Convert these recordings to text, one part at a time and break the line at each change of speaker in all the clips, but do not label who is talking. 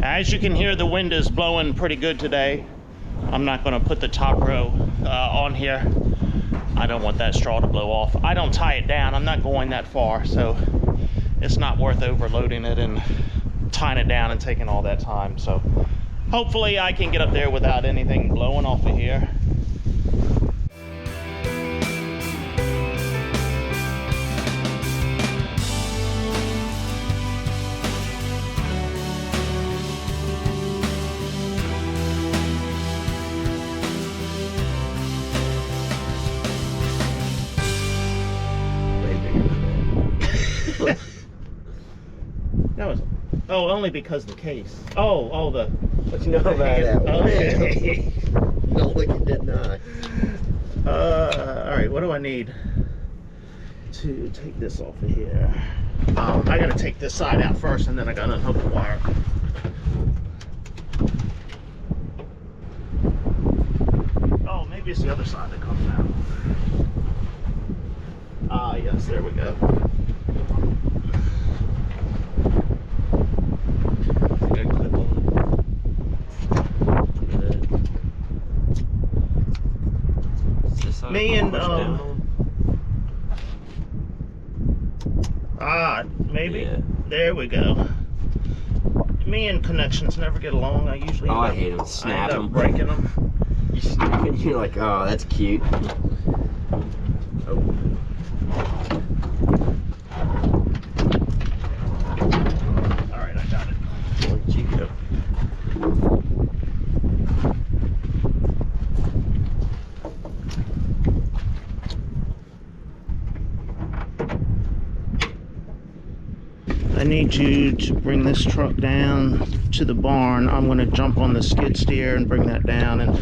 As you can hear, the wind is blowing pretty good today. I'm not going to put the top row on here. I don't want that straw to blow off. I don't tie it down. I'm not going that far, so it's not worth overloading it and tying it down and taking all that time. So hopefully I can get up there without anything blowing off of here. That was, oh, only because of the case. Oh, the.
What you know about that one?
Okay.
No, look at that knife.
All right, what do I need to take this off of here? I gotta take this side out first, and then I gotta unhook the wire. Oh, maybe it's the other side that comes out. Ah, yes, there we go. Me and maybe yeah. There we go. Me and connections never get along. I usually
I hate them. Snap them,
breaking them.
You snap it. You're like, oh, that's cute. Oh.
All right, I got it.
Where'd you go?
I need you to bring this truck down to the barn. I'm going to jump on the skid steer and bring that down. And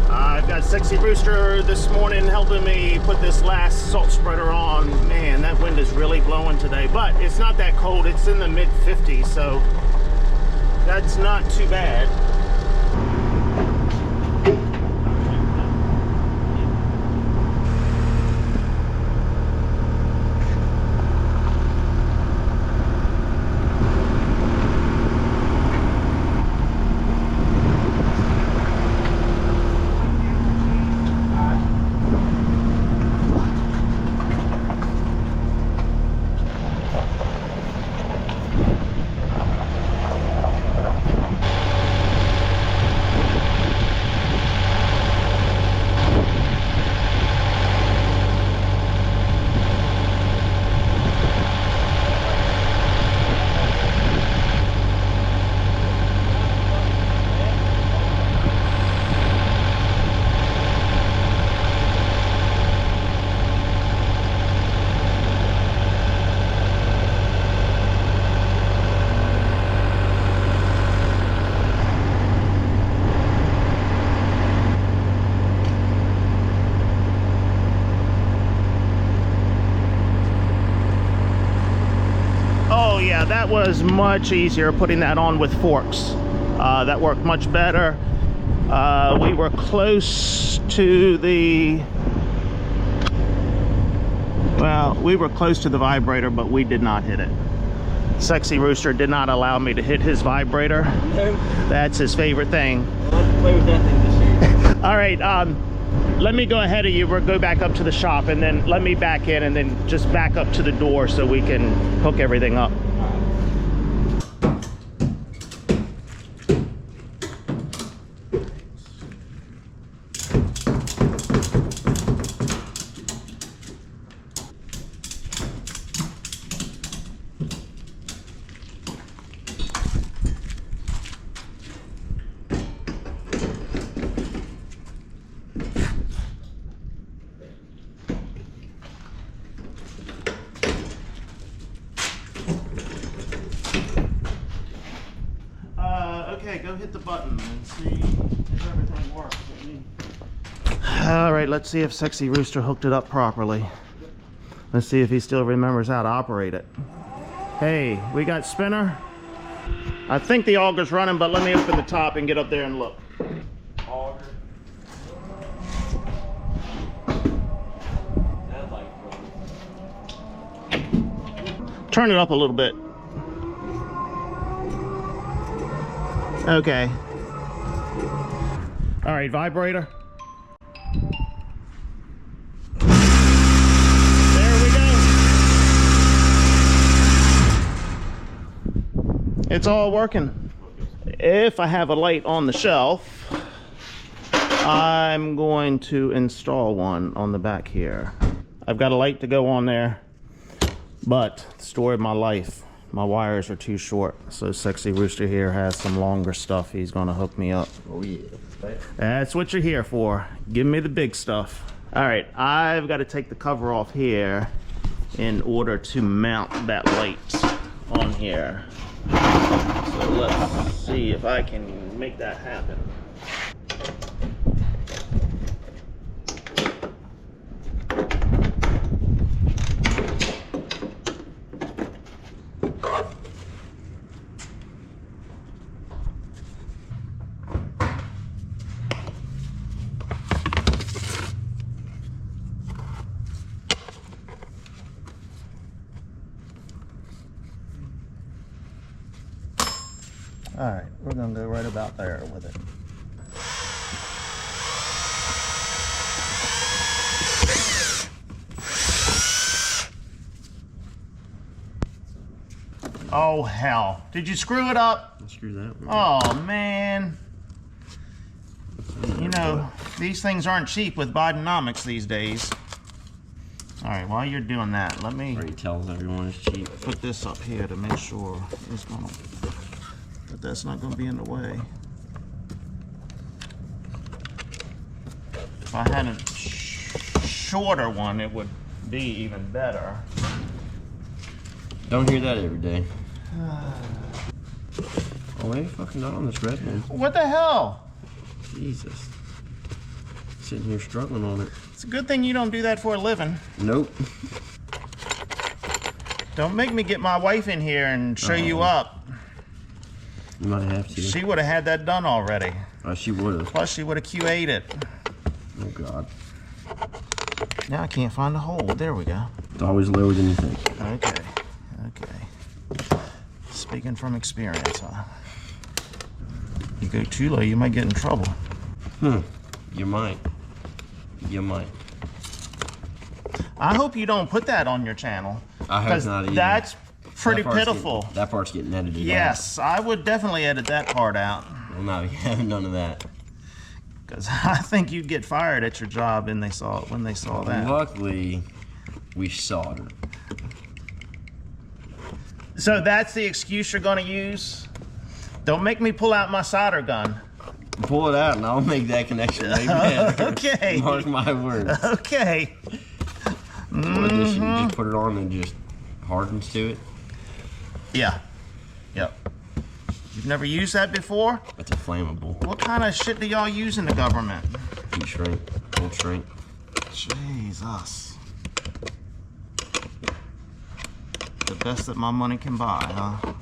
I've got Sexy Rooster this morning helping me put this last salt spreader on. Man, that wind is really blowing today, but it's not that cold. It's in the mid 50s, so that's not too bad. Yeah, that was much easier putting that on with forks. That worked much better. We were close to the, well, we were close to the vibrator, but we did not hit it. Sexy Rooster did not allow me to hit his vibrator. No. That's his favorite thing.
I'll play with that thing this year.
All right, let me go ahead of you. We'll go back up to the shop, and then let me back in, and then just back up to the door so we can hook everything up. Okay, go hit the button and see if everything works. All right, let's see if Sexy Rooster hooked it up properly. Let's see if he still remembers how to operate it. Hey, we got spinner. I think the auger's running, but let me open the top and get up there and look.
Auger.
Turn it up a little bit. Okay. All right, vibrator. There we go. It's all working. If I have a light on the shelf, I'm going to install one on the back here. I've got a light to go on there, but the story of my life, my wires are too short. So Sexy Rooster here has some longer stuff he's gonna hook me up.
Oh yeah.
That's what you're here for. Give me the big stuff. All right, I've got to take the cover off here in order to mount that light on here. So let's see if I can make that happen. All right, we're gonna go right about there with it. Oh hell, did you screw it up?
I'll screw that one.
Oh man. You know, these things aren't cheap with Bidenomics these days. All right, while you're doing that, let me
Already tells everyone it's cheap.
put this up here to make sure it's gonna, but that's not gonna be in the way. If I had a shorter one, it would be even better.
Don't hear that every day. Oh, ain't fucking not on this red one.
What the hell?
Jesus. Sitting here struggling on it.
It's a good thing you don't do that for a living.
Nope.
Don't make me get my wife in here and show you up.
You might have to.
She would have had that done already.
Oh, she would have.
Plus, she would have QA'd it.
Oh, God.
Now I can't find the hole. There we go.
It's always lower than you think.
Okay. Okay. Speaking from experience, huh? You go too low, you might get in trouble.
You might. You might.
I hope you don't put that on your channel.
I hope not either.
That's pretty
That part's
pitiful.
that part's getting edited
Yes, I would definitely edit that part out.
out. Well, no, we haven't none of that.
Because I think you'd get fired at your job when they saw that.
Luckily, we soldered.
So that's the excuse you're going to use? Don't make me pull out my solder gun.
Pull it out and I'll make that connection way better.
Okay.
Mark my words.
Okay.
Well, you just put it on and it just hardens to it.
Yeah. Yep. You've never used that before?
It's a flammable.
What kind of shit do y'all use in the government?
Heat shrink. Cold shrink.
Jesus. The best that my money can buy, huh?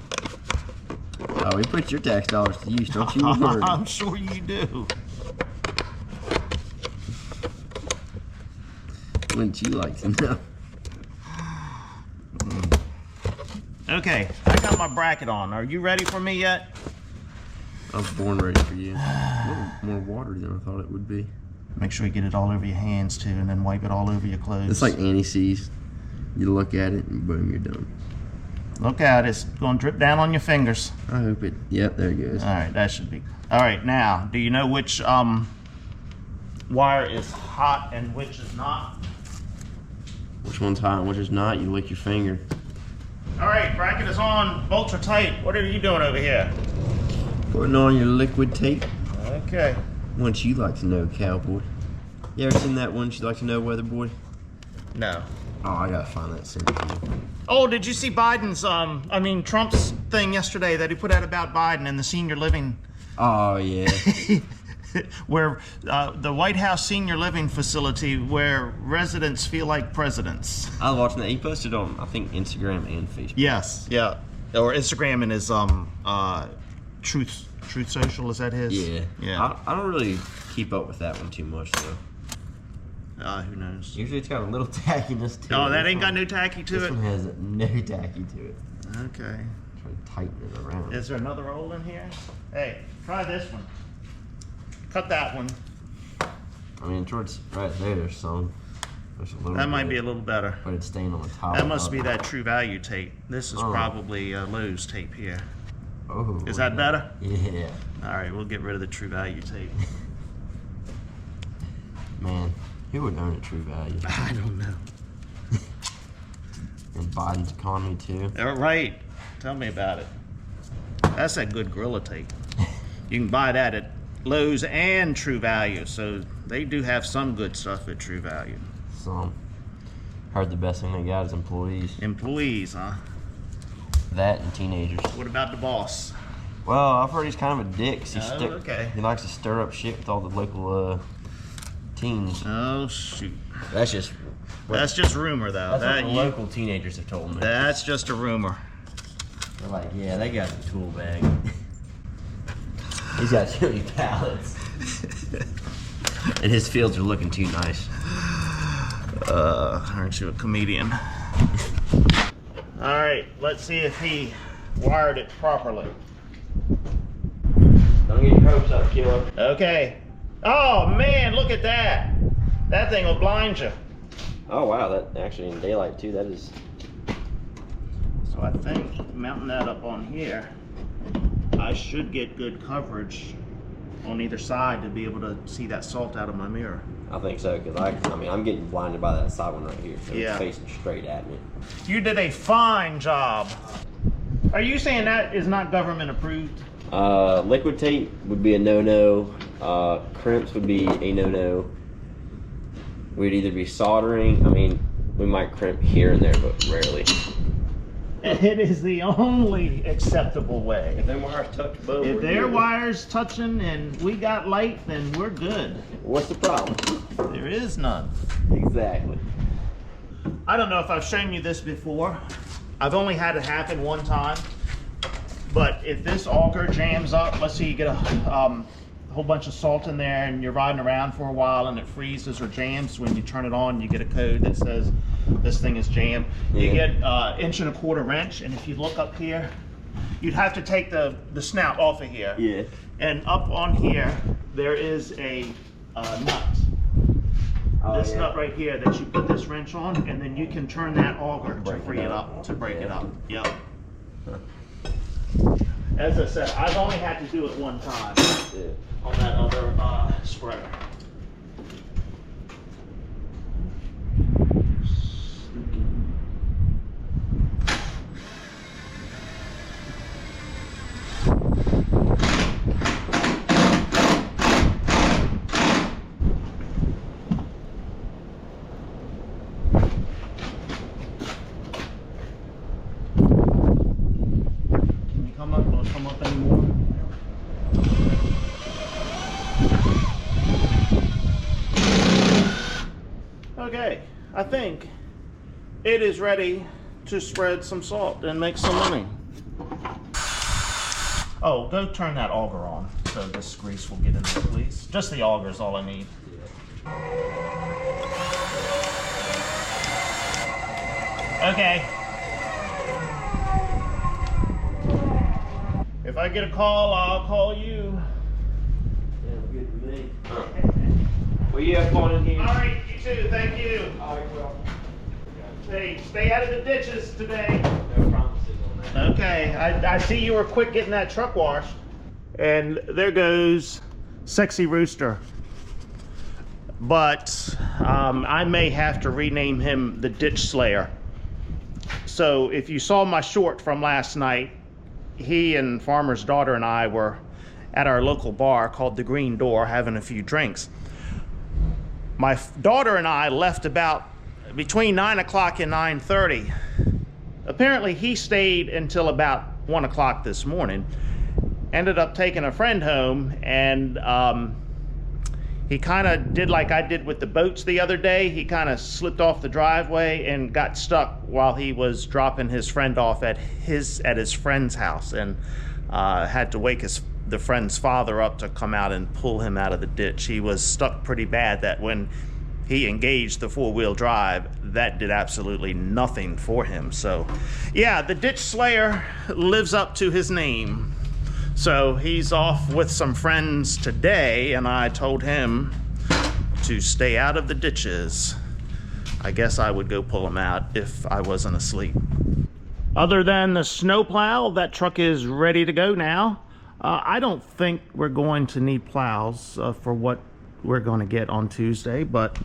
Oh, we put your tax dollars to use, don't you worry.
I'm sure you do.
Wouldn't you like to know?
Okay, I got my bracket on. Are you ready for me yet?
I was born ready for you. A little more watery than I thought it would be.
Make sure you get it all over your hands too, and then wipe it all over your clothes.
It's like anti-seize. You look at it and boom, you're done.
Look out, it's going to drip down on your fingers.
I hope it. Yep, there it goes.
All right, that should be. All right, now, do you know which wire is hot and which is not?
Which one's hot and which is not? You lick your finger.
All right, bracket is on. Bolts are tight. What are you doing over here?
Putting on your liquid tape.
Okay.
Once you like to know, cowboy. You ever seen that Once You Like to Know, weather boy?
No.
Oh, I gotta find that soon.
Oh, did you see Biden's, Trump's thing yesterday that he put out about Biden and the senior living?
Oh, yeah.
Where the White House senior living facility where residents feel like presidents.
I was watching that. He posted on, I think, Instagram and Facebook.
Yes, yeah. Or Instagram and his Truth Social, is that his?
Yeah.
Yeah.
I don't really keep up with that one too much, though.
Who knows?
Usually it's got a little tackiness to it.
Oh, that ain't got no tacky to
This
it?
one has no tacky to it.
Okay.
Try to tighten it around.
Is there another roll in here? Hey, try this one. Cut that one.
I mean, towards right there, there's some. There's a little
That might
bit,
be a little better.
but it's staying on the top.
That must be that True Value tape. This is
Oh.
probably Lowe's tape here.
Oh.
Is that better?
Yeah.
All right, we'll get rid of the True Value tape.
Man, who would own a True Value?
I don't know.
In Biden's economy too.
All right, tell me about it. That's that good Gorilla tape. You can buy that at Lowe's and True Value, so they do have some good stuff at True Value.
Some. Heard the best thing they got is employees.
Employees, huh?
That and teenagers.
What about the boss?
Well, I've heard he's kind of a dick.
Okay.
He likes to stir up shit with all the local teens.
Oh shoot.
That's just.
That's just rumor though.
That's what the local teenagers have told me.
That's just a rumor.
They're like, yeah, they got the tool bag. He's got too many pallets. And his fields are looking too nice.
Aren't you a comedian? All right, let's see if he wired it properly.
Don't get your hopes up, killer.
Okay. Oh man, look at that. That thing will blind you.
Oh wow, that actually in daylight too, that is.
So I think mounting that up on here, I should get good coverage on either side to be able to see that salt out of my mirror.
I think so, because I mean, I'm getting blinded by that side one right here. So
Yeah.
It's facing straight at me.
You did a fine job. Are you saying that is not government approved?
Liquid tape would be a no-no. Crimps would be a no-no. We'd either be soldering. I mean, we might crimp here and there, but rarely.
It is the only acceptable way.
If them wires touch both,
If
we're
their
good.
wires touching and we got light, then we're good.
What's the problem?
There is none.
Exactly.
I don't know if I've shown you this before. I've only had it happen one time. But if this auger jams up, let's say you get a whole bunch of salt in there and you're riding around for a while and it freezes or jams, when you turn it on, you get a code that says this thing is jammed. You
Yeah.
get 1.25" wrench, and if you look up here, you'd have to take the snout off of here.
Yeah.
And up on here, there is a nut.
Oh,
This
yeah.
nut right here that you put this wrench on, and then you can turn that auger to
Break it
free it
up.
up, to break it
Yeah.
up. Yep.
Huh.
As I said, I've only had to do it one time
Yeah.
on that other spreader. Can you come up? Will it come up anymore? Okay, I think it is ready to spread some salt and make some money. Oh, go turn that auger on so this grease will get in there, please. Just the auger is all I need. Okay. If I get a call, I'll call you.
Yeah, good for me. Well, you have fun in here.
All right, you too. Thank you.
All right, well.
Hey, stay out of the ditches today.
No promises on that.
Okay, I see you were quick getting that truck washed. And there goes Sexy Rooster. But I may have to rename him the Ditch Slayer. So if you saw my short from last night, he and Farmer's daughter and I were at our local bar called the Green Door having a few drinks. My daughter and I left about between 9 o'clock and 9:30. Apparently he stayed until about 1 o'clock this morning. Ended up taking a friend home, and he kind of did like I did with the boats the other day. He kind of slipped off the driveway and got stuck while he was dropping his friend off at his friend's house, and had to wake the friend's father up to come out and pull him out of the ditch. He was stuck pretty bad that when he engaged the four-wheel drive, that did absolutely nothing for him. So yeah, the Ditch Slayer lives up to his name. So he's off with some friends today, and I told him to stay out of the ditches. I guess I would go pull him out if I wasn't asleep. Other than the snowplow, that truck is ready to go now. I don't think we're going to need plows for what we're going to get on Tuesday, but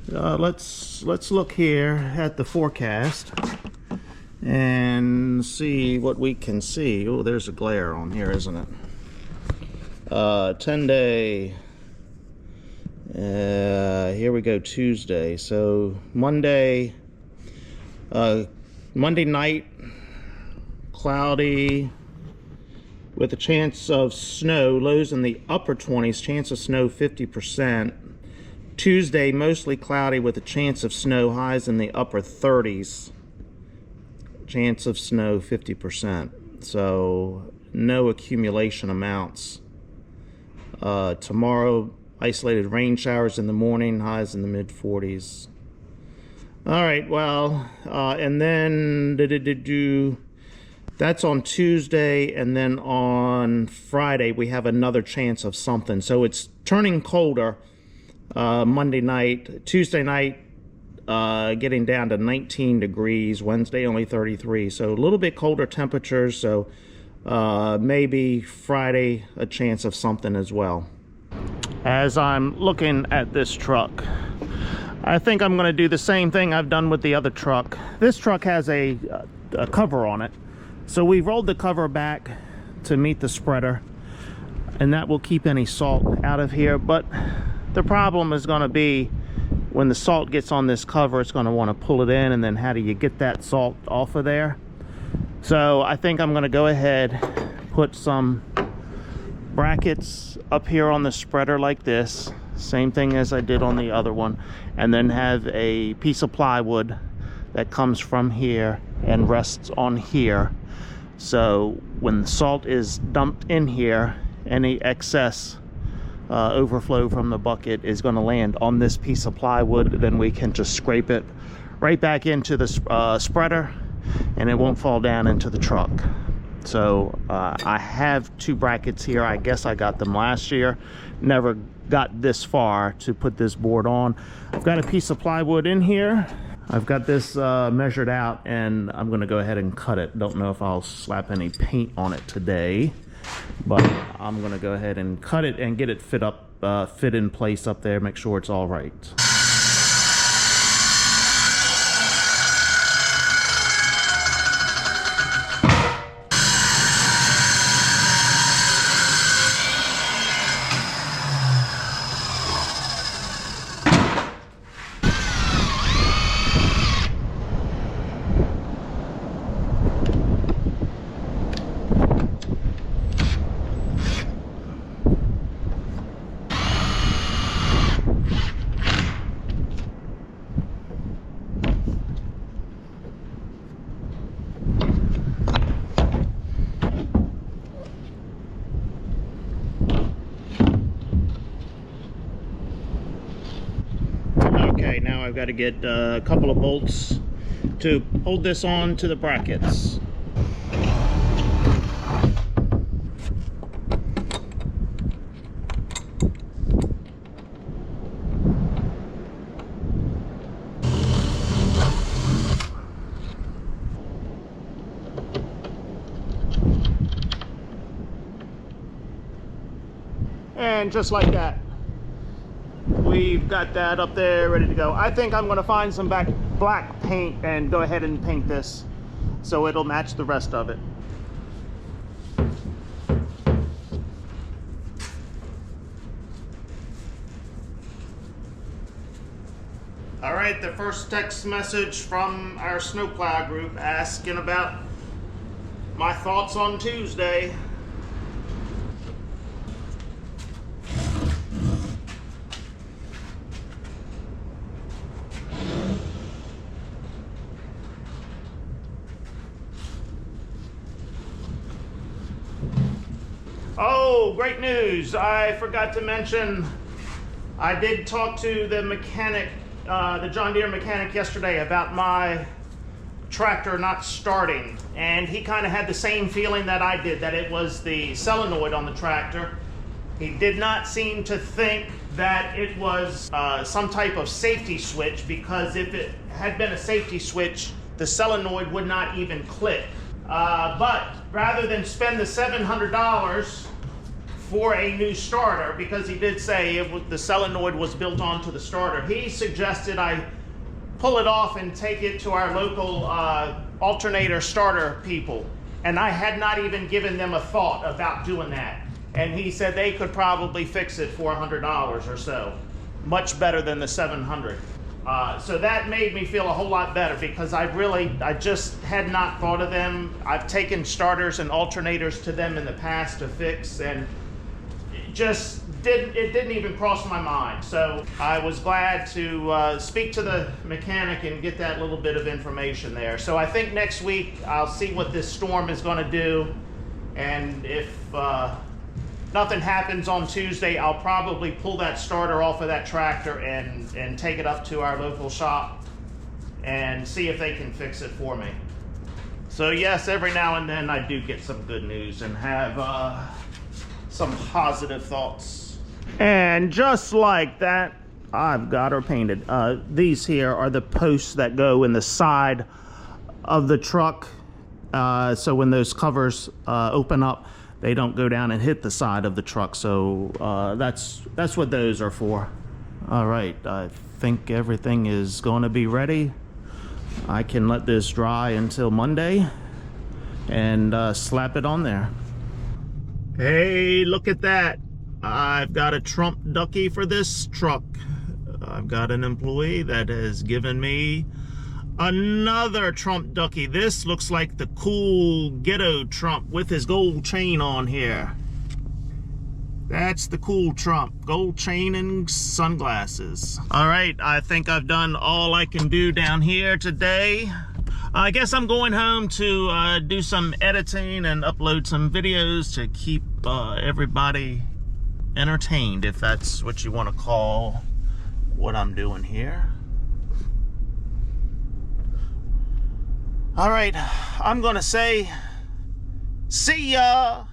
let's look here at the forecast and see what we can see. Oh, there's a glare on here, isn't it? 10-day. Here we go, Tuesday. So Monday night, cloudy with a chance of snow, lows in the upper 20s, chance of snow 50%. Tuesday, mostly cloudy with a chance of snow, highs in the upper 30s, chance of snow 50%. So no accumulation amounts. Tomorrow, isolated rain showers in the morning, highs in the mid 40s. All right, well, and then that's on Tuesday, and then on Friday we have another chance of something. So it's turning colder Monday night. Tuesday night getting down to 19 degrees. Wednesday only 33. So a little bit colder temperatures. So maybe Friday a chance of something as well. As I'm looking at this truck, I think I'm going to do the same thing I've done with the other truck. This truck has a cover on it. So we rolled the cover back to meet the spreader, and that will keep any salt out of here. But the problem is going to be when the salt gets on this cover, it's going to want to pull it in, and then how do you get that salt off of there? So I think I'm going to go ahead, put some brackets up here on the spreader like this, same thing as I did on the other one, and then have a piece of plywood that comes from here and rests on here. So when the salt is dumped in here, any excess overflow from the bucket is going to land on this piece of plywood. Then we can just scrape it right back into the spreader, and it won't fall down into the truck. So I have two brackets here. I guess I got them last year. Never got this far to put this board on. I've got a piece of plywood in here. I've got this measured out, and I'm going to go ahead and cut it. Don't know if I'll slap any paint on it today, but I'm going to go ahead and cut it and get it fit in place up there, make sure it's all right. Okay, now I've got to get a couple of bolts to hold this on to the brackets. And just like that, we've got that up there ready to go. I think I'm going to find some black paint and go ahead and paint this so it'll match the rest of it. All right, the first text message from our snowplow group asking about my thoughts on Tuesday. Oh, great news. I forgot to mention I did talk to the mechanic, the John Deere mechanic yesterday about my tractor not starting, and he kind of had the same feeling that I did, that it was the solenoid on the tractor. He did not seem to think that it was some type of safety switch, because if it had been a safety switch, the solenoid would not even click. But rather than spend the $700 for a new starter, because he did say the solenoid was built onto the starter, he suggested I pull it off and take it to our local alternator starter people. And I had not even given them a thought about doing that. And he said they could probably fix it for $100 or so. Much better than the $700. So that made me feel a whole lot better, because I just had not thought of them. I've taken starters and alternators to them in the past to fix, and it didn't even cross my mind. So I was glad to speak to the mechanic and get that little bit of information there. So I think next week I'll see what this storm is going to do, and if nothing happens on Tuesday, I'll probably pull that starter off of that tractor and take it up to our local shop and see if they can fix it for me. So yes, every now and then I do get some good news and have some positive thoughts. And just like that, I've got her painted. These here are the posts that go in the side of the truck. So when those covers open up, they don't go down and hit the side of the truck. So that's what those are for. All right, I think everything is going to be ready. I can let this dry until Monday and slap it on there. Hey, look at that. I've got a Trump ducky for this truck. I've got an employee that has given me another Trump ducky. This looks like the cool ghetto Trump with his gold chain on here. That's the cool Trump. Gold chain and sunglasses. All right, I think I've done all I can do down here today. I guess I'm going home to do some editing and upload some videos to keep everybody entertained, if that's what you want to call what I'm doing here. All right, I'm gonna say see ya.